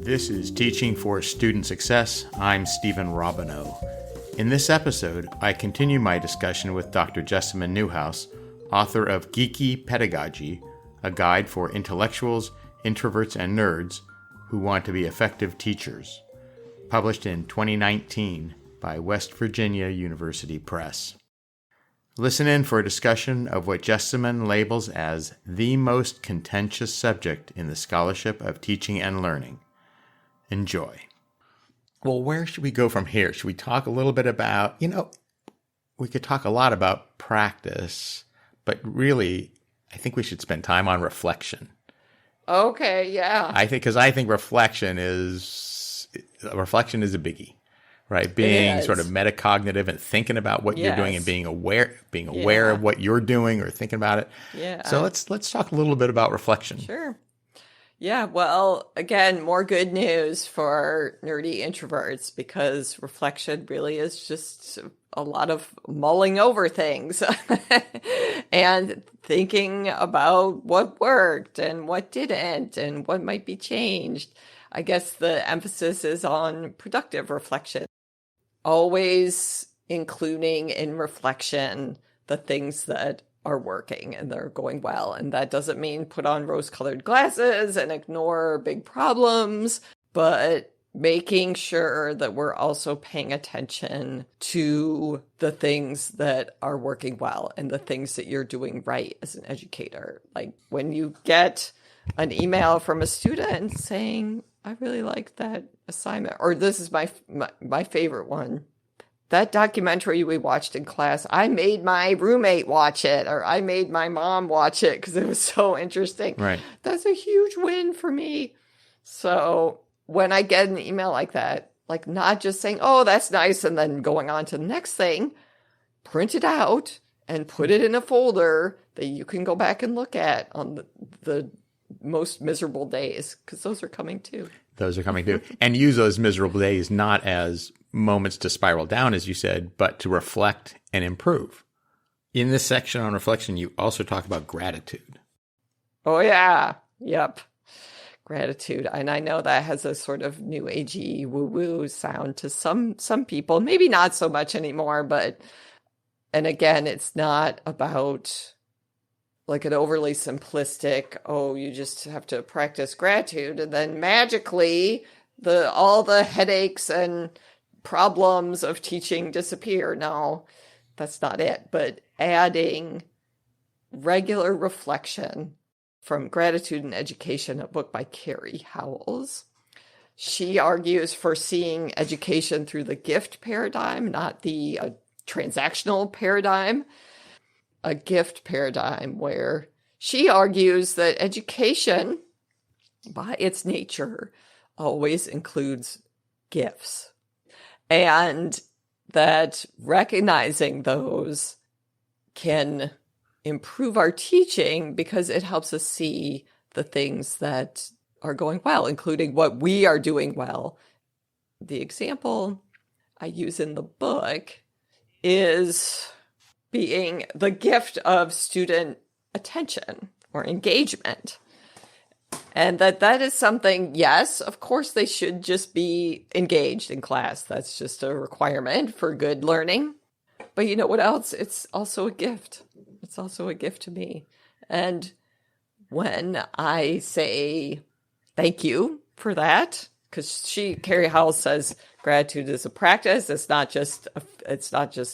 This is Teaching for Student Success. I'm Stephen Robineau. In this episode, I continue my discussion with Dr. Jessamy Neuhaus, author of Geeky Pedagogy, a guide for intellectuals, introverts, and nerds who want to be effective teachers, published in 2019 by West Virginia University Press. Listen in for a discussion of what Jessamyn labels as the most contentious subject in the scholarship of teaching and learning. Enjoy. Well, where should we go from here? Should we talk a little bit about, we could talk a lot about practice, but really, I think we should spend time on reflection. Okay, yeah. I think reflection is a biggie, right? Being sort of metacognitive and thinking about what you're doing and being aware of what you're doing or thinking about it. Yeah. So let's talk a little bit about reflection. Sure. Yeah, well, again, more good news for nerdy introverts, because reflection really is just a lot of mulling over things and thinking about what worked and what didn't and what might be changed. I guess the emphasis is on productive reflection, always including in reflection the things that are working and they're going well. And that doesn't mean put on rose-colored glasses and ignore big problems, but making sure that we're also paying attention to the things that are working well and the things that you're doing right as an educator. Like when you get an email from a student saying, I really like that assignment, or this is my favorite one. That documentary we watched in class, I made my roommate watch it, or I made my mom watch it because it was so interesting. Right. That's a huge win for me. So when I get an email like that, like not just saying, oh, that's nice, and then going on to the next thing, print it out and put it in a folder that you can go back and look at on the most miserable days, because those are coming too. Those are coming too. And use those miserable days not as moments to spiral down, as you said, but to reflect and improve. In this section on reflection, you also talk about gratitude. Oh, yeah. Yep. Gratitude. And I know that has a sort of new agey woo-woo sound to some people, maybe not so much anymore, and again, it's not about like an overly simplistic, oh, you just have to practice gratitude and then magically all the headaches and problems of teaching disappear. No, that's not it. But adding regular reflection from Gratitude and Education, a book by Carrie Howells. She argues for seeing education through the gift paradigm, not the transactional paradigm. A gift paradigm where she argues that education, by its nature, always includes gifts. And that recognizing those can improve our teaching because it helps us see the things that are going well, including what we are doing well. The example I use in the book is being the gift of student attention or engagement. And that is something, yes, of course, they should just be engaged in class. That's just a requirement for good learning. But you know what else? It's also a gift. It's also a gift to me. And when I say thank you for that, because Carrie Howells says gratitude is a practice. It's not just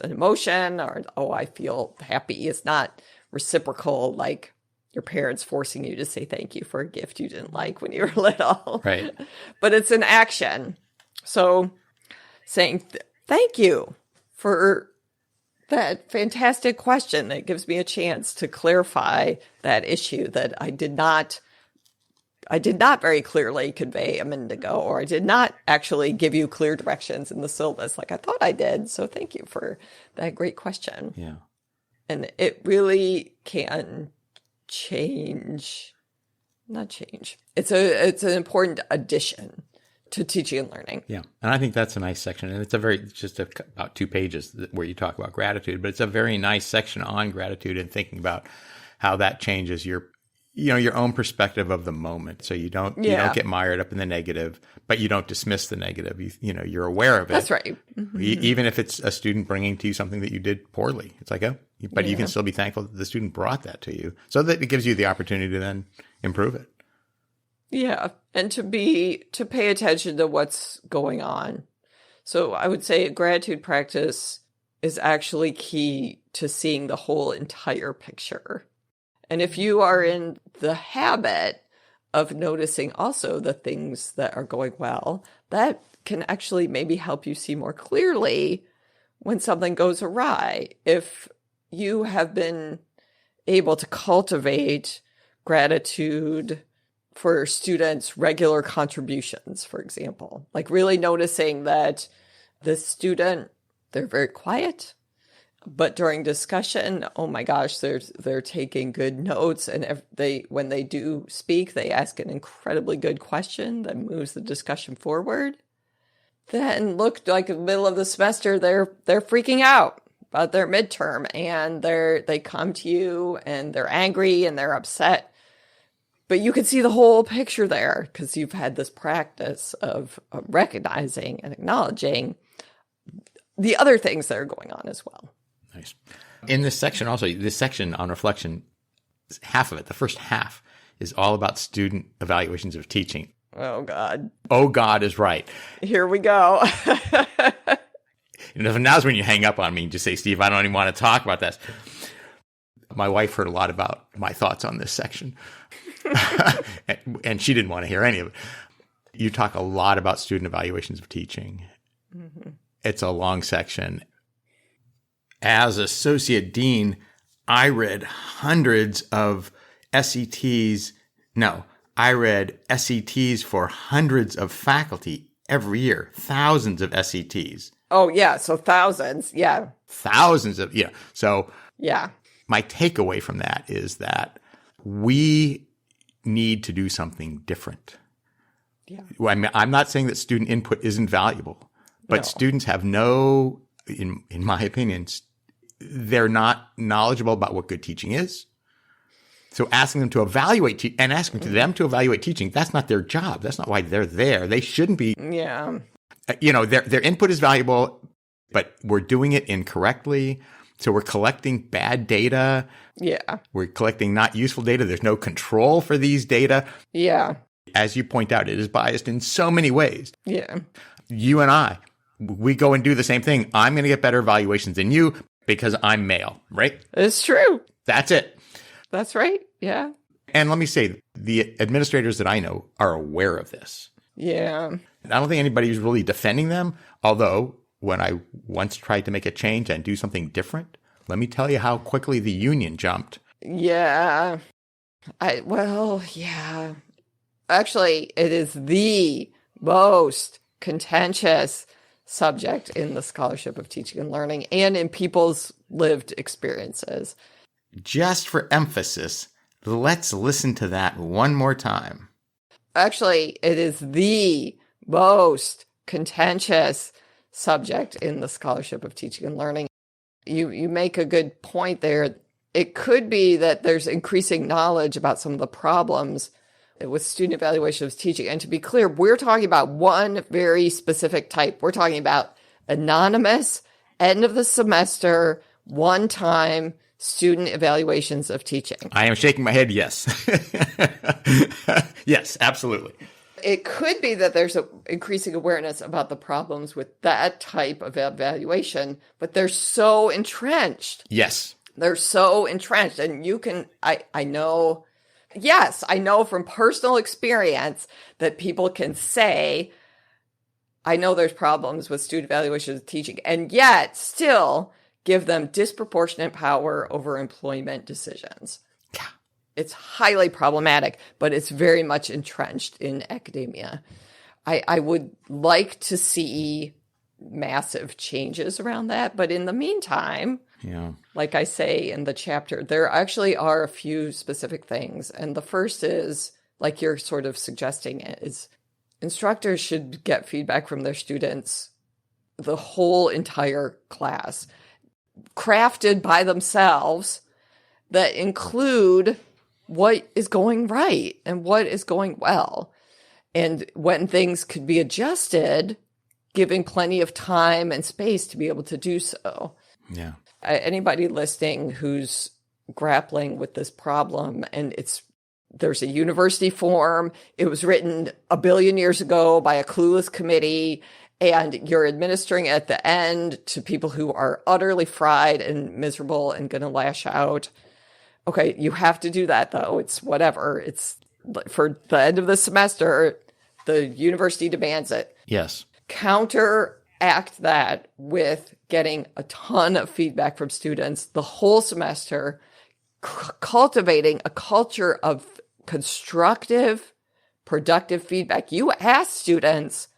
an emotion or, oh, I feel happy. It's not reciprocal, like your parents forcing you to say thank you for a gift you didn't like when you were little. Right. But it's an action. So saying thank you for that fantastic question that gives me a chance to clarify that issue that I did not very clearly convey a minute ago, or I did not actually give you clear directions in the syllabus like I thought I did. So thank you for that great question. Yeah. And it really can not change. It's an important addition to teaching and learning. Yeah. And I think that's a nice section. And it's just about 2 pages where you talk about gratitude, but it's a very nice section on gratitude and thinking about how that changes your your own perspective of the moment. So you don't get mired up in the negative, but you don't dismiss the negative. You're aware of it. That's right. Mm-hmm. Even if it's a student bringing to you something that you did poorly, it's like, but you can still be thankful that the student brought that to you, so that it gives you the opportunity to then improve it. Yeah. And to pay attention to what's going on. So I would say a gratitude practice is actually key to seeing the whole entire picture. And if you are in the habit of noticing also the things that are going well, that can actually maybe help you see more clearly when something goes awry. If you have been able to cultivate gratitude for students' regular contributions, for example, like really noticing that the student, they're very quiet, but during discussion, oh my gosh, they're taking good notes, and when they do speak, they ask an incredibly good question that moves the discussion forward. Then look, like in the middle of the semester, they're freaking out about their midterm, and they come to you and they're angry and they're upset. But you can see the whole picture there because you've had this practice of recognizing and acknowledging the other things that are going on as well. Nice. In this section also, this section on reflection, half of it, the first half, is all about student evaluations of teaching. Oh, God. Oh, God is right. Here we go. And now's when you hang up on me and just say, Steve, I don't even want to talk about this. My wife heard a lot about my thoughts on this section. And she didn't want to hear any of it. You talk a lot about student evaluations of teaching. Mm-hmm. It's a long section. As associate dean, I read hundreds of SETs. No, I read SETs for hundreds of faculty every year, thousands of SETs. Oh, yeah. So thousands. Yeah. Thousands of, yeah. So yeah. My takeaway from that is that we need to do something different. Yeah. I'm not saying that student input isn't valuable, but students have in my opinion, they're not knowledgeable about what good teaching is. So asking them to evaluate and asking them to evaluate teaching, that's not their job. That's not why they're there. They shouldn't be. Yeah. Their input is valuable, but we're doing it incorrectly. So we're collecting bad data. Yeah. We're collecting not useful data. There's no control for these data. Yeah. As you point out, it is biased in so many ways. Yeah. You and I, we go and do the same thing. I'm going to get better evaluations than you because I'm male, right? It's true. That's it. That's right. Yeah. And let me say, the administrators that I know are aware of this. Yeah. I don't think anybody's really defending them, although when I once tried to make a change and do something different, let me tell you how quickly the union jumped. Yeah. Yeah. Actually, it is the most contentious subject in the scholarship of teaching and learning and in people's lived experiences. Just for emphasis, let's listen to that one more time. Actually, it is the most contentious subject in the scholarship of teaching and learning. You make a good point there. It could be that there's increasing knowledge about some of the problems with student evaluation of teaching. And to be clear, we're talking about one very specific type. We're talking about anonymous, end of the semester, one-time student evaluations of teaching. I am shaking my head, yes. Yes, absolutely. It could be that there's an increasing awareness about the problems with that type of evaluation, but they're so entrenched. Yes. They're so entrenched. And I know from personal experience that people can say, I know there's problems with student evaluation of teaching, and yet still give them disproportionate power over employment decisions. Yeah. It's highly problematic, but it's very much entrenched in academia. I would like to see massive changes around that, but in the meantime, like I say in the chapter, there actually are a few specific things. And the first is, like you're sort of suggesting, is instructors should get feedback from their students, the whole entire class, crafted by themselves, that include what is going right and what is going well. And when things could be adjusted, giving plenty of time and space to be able to do so. Yeah. Anybody listening who's grappling with this problem, and there's a university form, it was written a billion years ago by a clueless committee, and you're administering at the end to people who are utterly fried and miserable and going to lash out. Okay, you have to do that, though. It's whatever. It's for the end of the semester, the university demands it. Yes. Counteract that with getting a ton of feedback from students the whole semester, cultivating a culture of constructive, productive feedback. You ask students,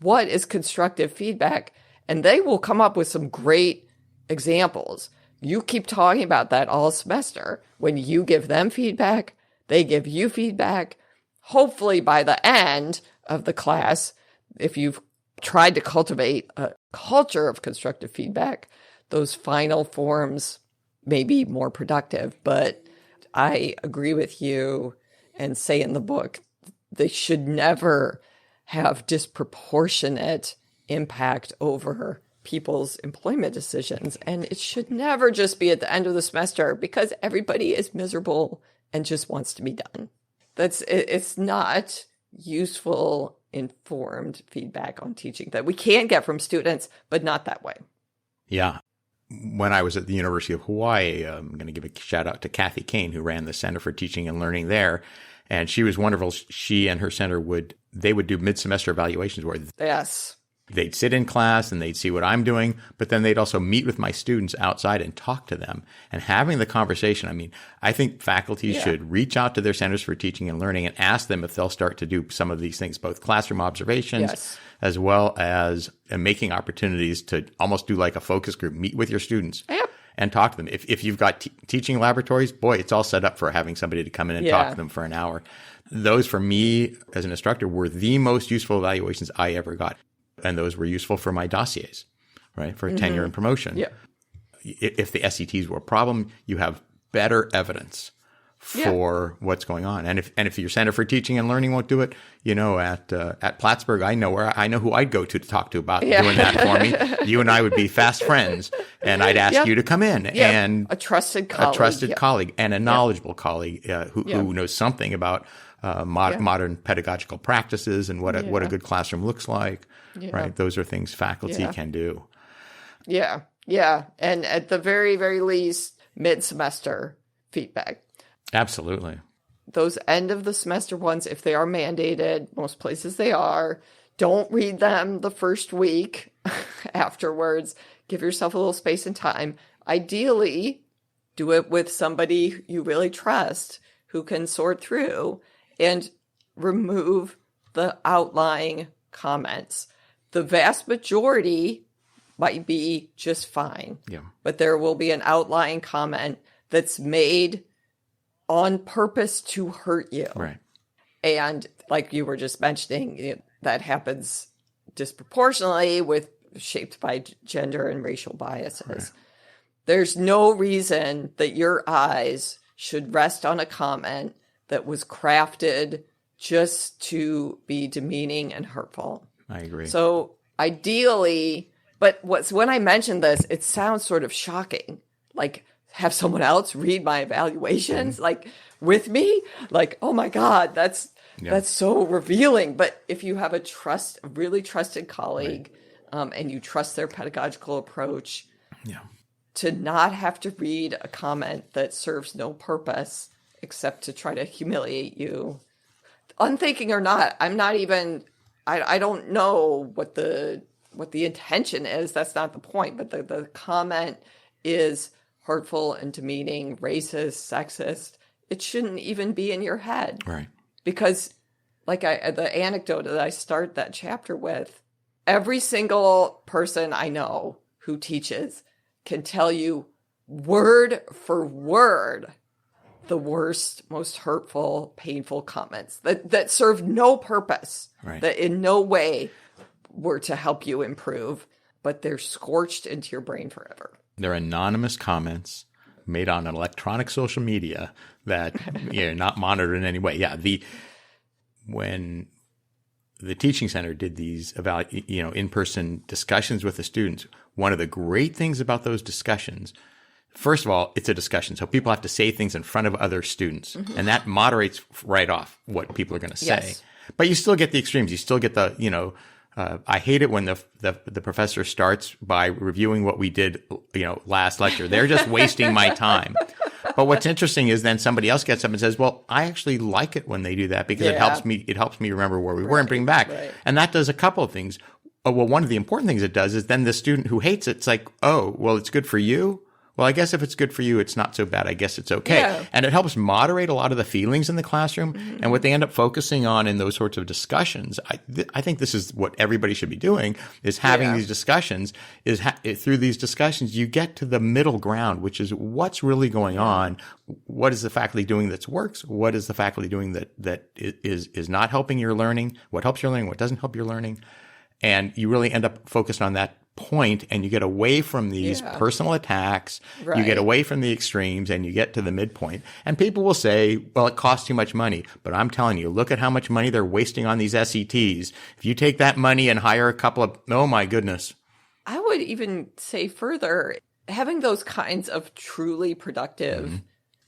what is constructive feedback? And they will come up with some great examples. You keep talking about that all semester. When you give them feedback, they give you feedback. Hopefully by the end of the class, if you've tried to cultivate a culture of constructive feedback, those final forms may be more productive. But I agree with you and say in the book, they should never have disproportionate impact over people's employment decisions. And it should never just be at the end of the semester because everybody is miserable and just wants to be done. It's not useful, informed feedback on teaching that we can get from students, but not that way. Yeah. When I was at the University of Hawaii, I'm going to give a shout out to Kathy Kane, who ran the Center for Teaching and Learning there. And she was wonderful. She and her center would do mid-semester evaluations where yes, they'd sit in class and they'd see what I'm doing, but then they'd also meet with my students outside and talk to them and having the conversation. I mean, I think faculty should reach out to their centers for teaching and learning and ask them if they'll start to do some of these things, both classroom observations as well as making opportunities to almost do like a focus group, meet with your students. Yep. And talk to them. If you've got teaching laboratories, boy, it's all set up for having somebody to come in and talk to them for an hour. Those, for me as an instructor, were the most useful evaluations I ever got. And those were useful for my dossiers, right, for tenure and promotion. Yeah. If the SETs were a problem, you have better evidence for what's going on. And if your Center for Teaching and Learning won't do it, at Plattsburgh, I know who I'd go to talk to about doing that for me. You and I would be fast friends, and I'd ask you to come in and a trusted colleague, and a knowledgeable colleague who knows something about modern pedagogical practices and what a good classroom looks like. Right, those are things faculty can do. Yeah, and at the very, very least, mid-semester feedback. Absolutely. Those end of the semester ones, if they are mandated, most places they are, don't read them the first week afterwards. Give yourself a little space and time. Ideally, do it with somebody you really trust who can sort through and remove the outlying comments. The vast majority might be just fine. Yeah. But there will be an outlying comment that's made on purpose to hurt you. Right. And like you were just mentioning, that happens disproportionately shaped by gender and racial biases. Right. There's no reason that your eyes should rest on a comment that was crafted just to be demeaning and hurtful. I agree. So ideally, but when I mentioned this, it sounds sort of shocking. Like, have someone else read my evaluations, like with me? Like, oh my God, that's so revealing. But if you have a really trusted colleague, and you trust their pedagogical approach, to not have to read a comment that serves no purpose except to try to humiliate you, unthinking or not, I don't know what the intention is. That's not the point. But the comment is hurtful and demeaning, racist, sexist. It shouldn't even be in your head. Right. Because the anecdote that I start that chapter with, every single person I know who teaches can tell you word for word the worst, most hurtful, painful comments that serve no purpose, that in no way were to help you improve, but they're scorched into your brain forever. They're anonymous comments. made on an electronic social media that not monitored in any way. Yeah, when the teaching center did these in-person discussions with the students, one of the great things about those discussions, first of all, it's a discussion. So people have to say things in front of other students, and that moderates right off what people are going to say. Yes. But you still get the extremes. You still get the, I hate it when the professor starts by reviewing what we did, last lecture. They're just wasting my time. But what's interesting is then somebody else gets up and says, well, I actually like it when they do that because it helps me remember where we were and bring back. Right. And that does a couple of things. Well, one of the important things it does is then the student who hates it's like, oh, well, it's good for you. Well, I guess if it's good for you, it's not so bad. I guess it's okay. Yeah. And it helps moderate a lot of the feelings in the classroom. And what they end up focusing on in those sorts of discussions, I think this is what everybody should be doing, is having these discussions, through these discussions, you get to the middle ground, which is what's really going on. What is the faculty doing that works? What is the faculty doing that is not helping your learning? What helps your learning? What doesn't help your learning? And you really end up focused on that point, and you get away from these personal attacks. Right. You get away from the extremes, and you get to the midpoint. And people will say, well, it costs too much money. But I'm telling you, look at how much money they're wasting on these SETs. If you take that money and hire a couple of, oh my goodness. I would even say further, having those kinds of truly productive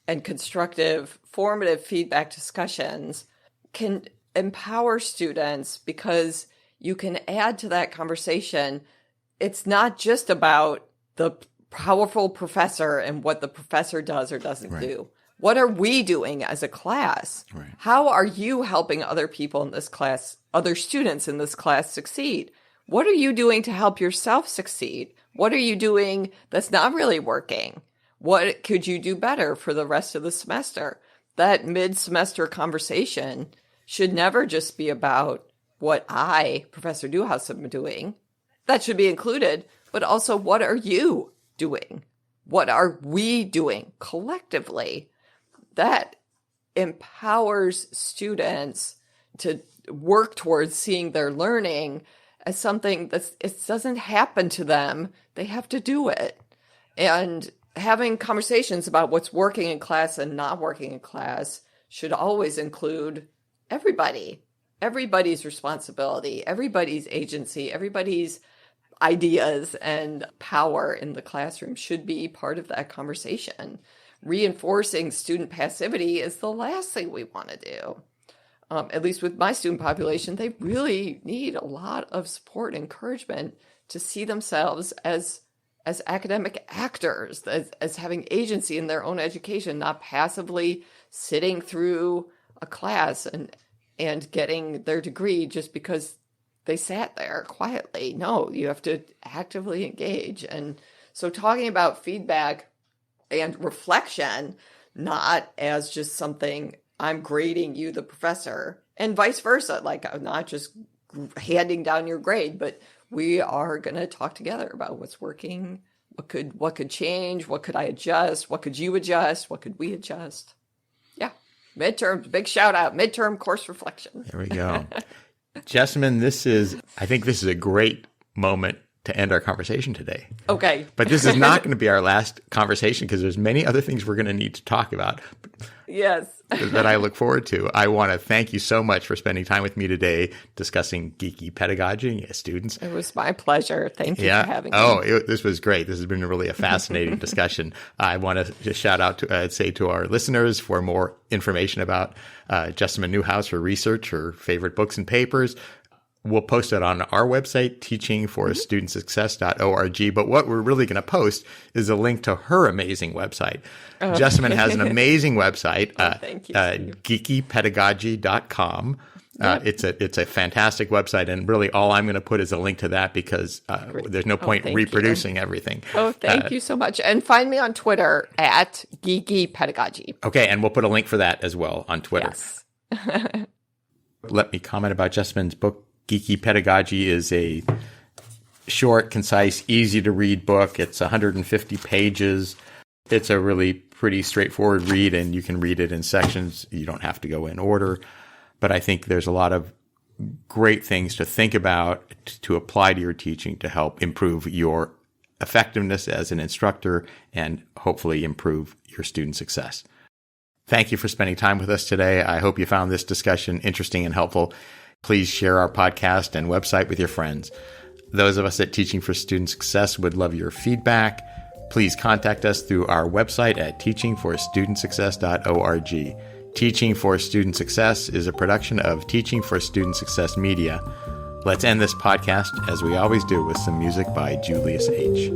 and constructive, formative feedback discussions can empower students because you can add to that conversation. It's not just about the powerful professor and what the professor does or doesn't do. What are we doing as a class? Right. How are you helping other people in this class, other students in this class succeed? What are you doing to help yourself succeed? What are you doing that's not really working? What could you do better for the rest of the semester? That mid-semester conversation should never just be about what I, Professor Neuhaus, am doing. That should be included, but also what are you doing? What are we doing collectively? That empowers students to work towards seeing their learning as something it doesn't happen to them. They have to do it. And having conversations about what's working in class and not working in class should always include everybody. Everybody's responsibility, everybody's agency, everybody's ideas and power in the classroom should be part of that conversation. Reinforcing student passivity is the last thing we want to do. At least with my student population, they really need a lot of support and encouragement to see themselves as academic actors, as having agency in their own education, not passively sitting through a class and getting their degree just because they sat there quietly. No, you have to actively engage. And so talking about feedback and reflection, not as just something I'm grading you, the professor, and vice versa, like I'm not just handing down your grade, but we are going to talk together about what's working, what could change, what could I adjust, what could you adjust, what could we adjust. Yeah. Midterms, big shout out, midterm course reflection. There we go. Jessamyn, I think this is a great moment to end our conversation today. Okay. But this is not going to be our last conversation because there's many other things we're going to need to talk about. Yes. That I look forward to. I want to thank you so much for spending time with me today discussing geeky pedagogy. Students. It was my pleasure. Thank you for having me. This was great. This has been really a fascinating discussion. I want to just shout out to our listeners for more information about Jessamy Neuhaus, her research, her favorite books and papers. We'll post it on our website, teachingforstudentsuccess.org. But what we're really going to post is a link to her amazing website. Jessamyn has an amazing website, thank you, geekypedagogy.com. It's a fantastic website, and really all I'm going to put is a link to that because there's no point reproducing everything. Oh, thank you so much. And find me on Twitter at geekypedagogy. Okay, and we'll put a link for that as well on Twitter. Yes. Let me comment about Jessamyn's book. Geeky Pedagogy is a short, concise, easy-to-read book. It's 150 pages. It's a really pretty straightforward read, and you can read it in sections. You don't have to go in order. But I think there's a lot of great things to think about, to apply to your teaching to help improve your effectiveness as an instructor and hopefully improve your student success. Thank you for spending time with us today. I hope you found this discussion interesting and helpful. Please share our podcast and website with your friends. Those of us at Teaching for Student Success would love your feedback. Please contact us through our website at teachingforstudentsuccess.org. Teaching for Student Success is a production of Teaching for Student Success Media. Let's end this podcast, as we always do, with some music by Julius H.